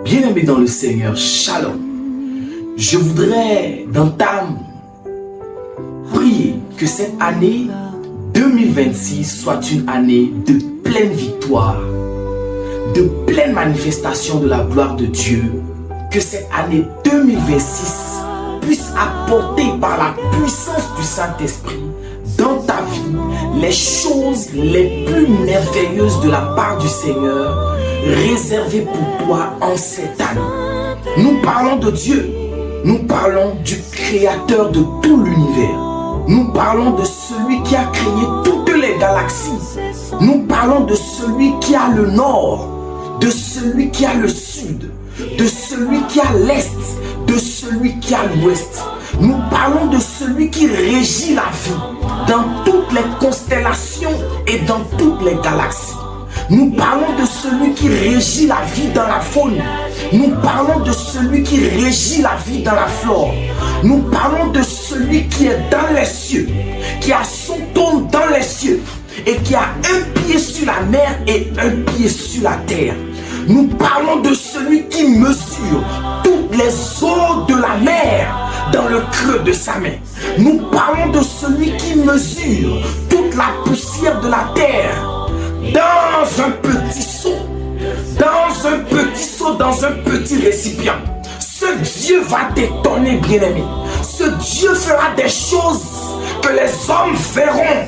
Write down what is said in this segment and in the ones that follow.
Bien-aimés dans le Seigneur, Shalom. Je voudrais d'entame prier que cette année 2026 soit une année de pleine victoire, de pleine manifestation de la gloire de Dieu. Que cette année 2026 puisse apporter par la puissance du Saint-Esprit dans ta vie les choses les plus merveilleuses de la part du Seigneur réservées pour toi en cette année. Nous parlons de Dieu, nous parlons du Créateur de tout l'univers, nous parlons de celui qui a créé toutes les galaxies, nous parlons de celui qui a le nord, de celui qui a le sud, de celui qui a l'est, de celui qui a l'ouest. Nous parlons de celui qui régit la vie dans toutes les constellations et dans toutes les galaxies. Nous parlons de celui qui régit la vie dans la faune. Nous parlons de celui qui régit la vie dans la flore. Nous parlons de celui qui est dans les cieux, qui a son trône dans les cieux et qui a un pied sur la mer et un pied sur la terre. Nous parlons de celui qui mesure toutes les eaux de la mer dans le creux de sa main. Nous parlons de celui qui mesure toute la poussière de la terre dans un petit seau, dans un petit récipient. Ce Dieu va t'étonner, bien-aimé. Ce Dieu fera des choses que les hommes verront.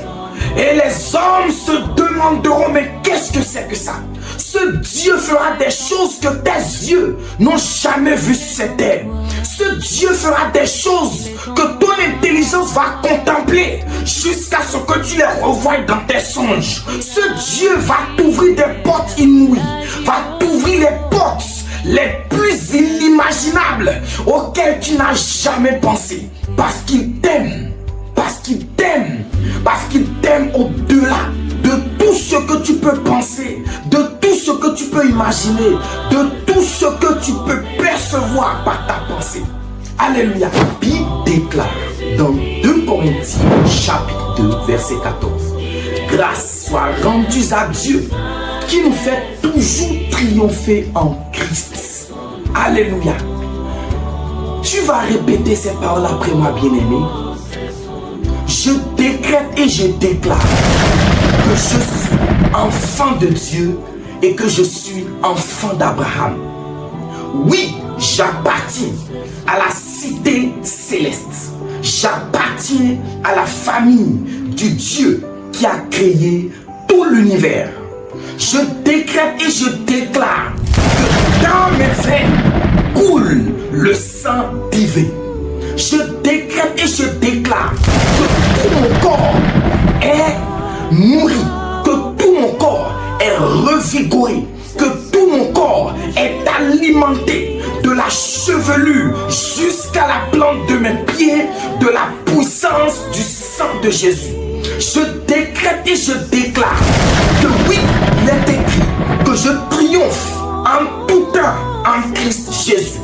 Et les hommes se demanderont, mais qu'est-ce que c'est que ça? Ce Dieu fera des choses que tes yeux n'ont jamais vues sur cette terre. Ce Dieu fera des choses que ton intelligence va contempler jusqu'à ce que tu les revoies dans tes songes. Ce Dieu va t'ouvrir des portes inouïes, va t'ouvrir les portes les plus inimaginables auxquelles tu n'as jamais pensé. Parce qu'il t'aime, parce qu'il t'aime, parce qu'il t'aime au-delà de tout ce que tu peux penser, de tout ce que tu peux imaginer, de tout ce que tu peux percevoir par ta pensée. Alléluia. La Bible déclare dans 2 Corinthiens chapitre 2 verset 14: grâce soit rendue à Dieu qui nous fait toujours triompher en Christ. Alléluia. Tu vas répéter ces paroles après moi, bien-aimé. Je décrète et je déclare que je suis enfant de Dieu et que je suis enfant d'Abraham. Oui, j'appartiens à la cité céleste. J'appartiens à la famille du Dieu qui a créé tout l'univers. Je décrète et je déclare que dans mes veines coule le sang divin. Je décrète et je déclare que tout mon corps est nourri, que tout mon corps est revigoré, que tout mon corps est alimenté de la chevelure jusqu'à la plante de mes pieds, de la puissance du sang de Jésus. Je décrète et je déclare que oui, il est écrit que je triomphe en tout temps en Christ Jésus.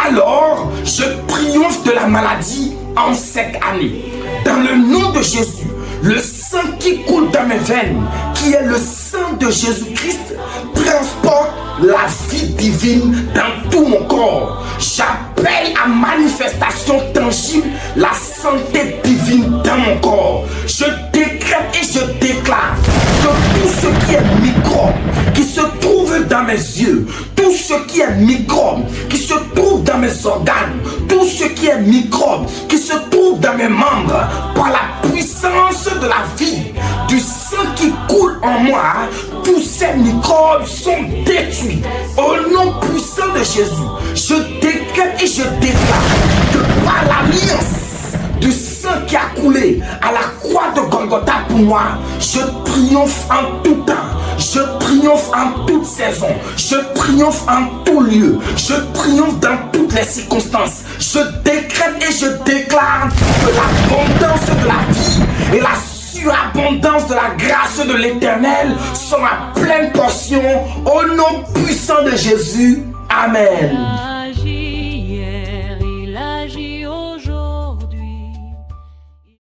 Alors, je triomphe de la maladie en cette année. Dans le nom de Jésus, le sang qui coule dans mes veines, qui est le sang de Jésus-Christ, transporte la vie divine dans tout mon corps. J'appelle à manifestation tangible la santé divine dans mon corps. Je décrète et je déclare que tout ce qui est microbe, qui se trouve dans mes yeux, tout ce qui est microbe, qui se trouve dans mes organes, tout ce qui est microbe, qui se trouve dans mes membres, par la puissance de la vie, du sang qui coule en moi, tous ces microbes sont détruits. Au nom puissant de Jésus, je décrète et je déclare que par l'alliance du sang qui a coulé à la croix de Golgotha pour moi, je triomphe en tout temps. Je triomphe en toute saison. Je triomphe en tout lieu. Je triomphe dans toutes les circonstances. Je décrète et je déclare que l'abondance de la vie et la surabondance de la grâce de l'Éternel sont ma pleine portion au nom puissant de Jésus. Amen.